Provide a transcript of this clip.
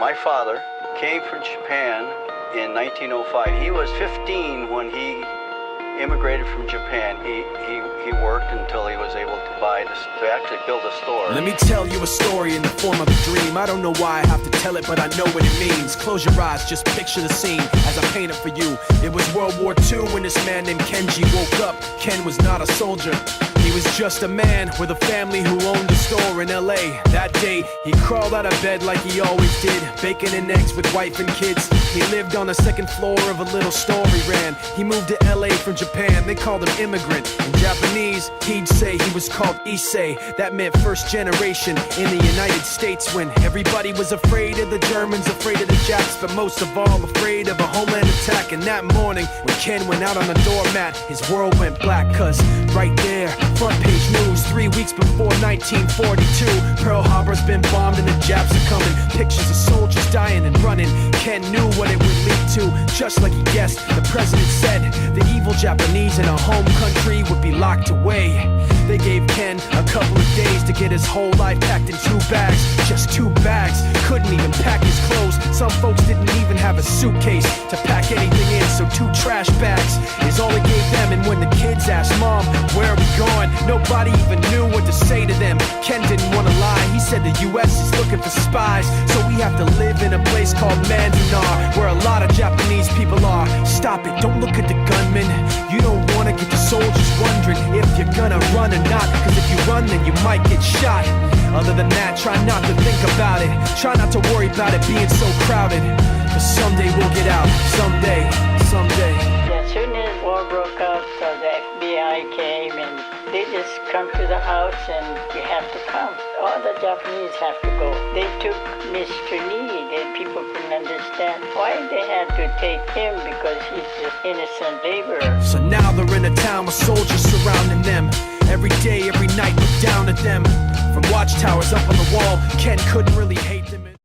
My father came from Japan in 1905. He was 15 when he immigrated from Japan. He worked until he was able to actually build a store. Let me tell you a story in the form of a dream. I don't know why I have to tell it, but I know what it means. Close your eyes, just picture the scene as I paint it for you. It was World War II when this man named Kenji woke up. Ken was not a soldier. He was just a man with a family who owned a store in LA. That day, he crawled out of bed like he always did, bacon and eggs with wife and kids. He lived on the second floor of a little store he ran. He moved to LA from Japan, they called him immigrant. In Japanese, he'd say he was called Issei. That meant first generation in the United States, when everybody was afraid of the Germans, afraid of the Japs, but most of all afraid of a homeland attack. And that morning, when Ken went out on the doormat, his world went black, cause right there, front page news, 3 weeks before 1942, Pearl Harbor's been bombed and the Japs are coming. Pictures of soldiers dying and running. Ken knew what it would lead to, just like he guessed. The president said the evil Japanese in our home country would be locked away. They gave Ken a couple of days to get his whole life packed in 2 bags. Just 2 bags, couldn't even pack his clothes. Some folks didn't even have a suitcase to pack anything in, so 2 trash bags is all he gave them. And when the kids asked Mom, where are we going, nobody even knew what to say to them. Ken didn't want to lie, he said the US is looking for spies, so we have to live in a place called Manzanar, where a lot of Japanese people are. Stop it, don't look at the gunmen. You don't want to get the soldiers wondering if you're gonna run or not, cause if you run then you might get shot. Other than that, try not to think about it. Try not to worry about it being so crowded, cause someday we'll get out. Someday. As soon as war broke out, the FBI came and they just come to the house and you have to come. All the Japanese have to go. They took Mr. Need and people couldn't understand why they had to take him, because he's just innocent laborer. So now they're in a town with soldiers surrounding them. Every day, every night, look down at them. From watchtowers up on the wall, Ken couldn't really hate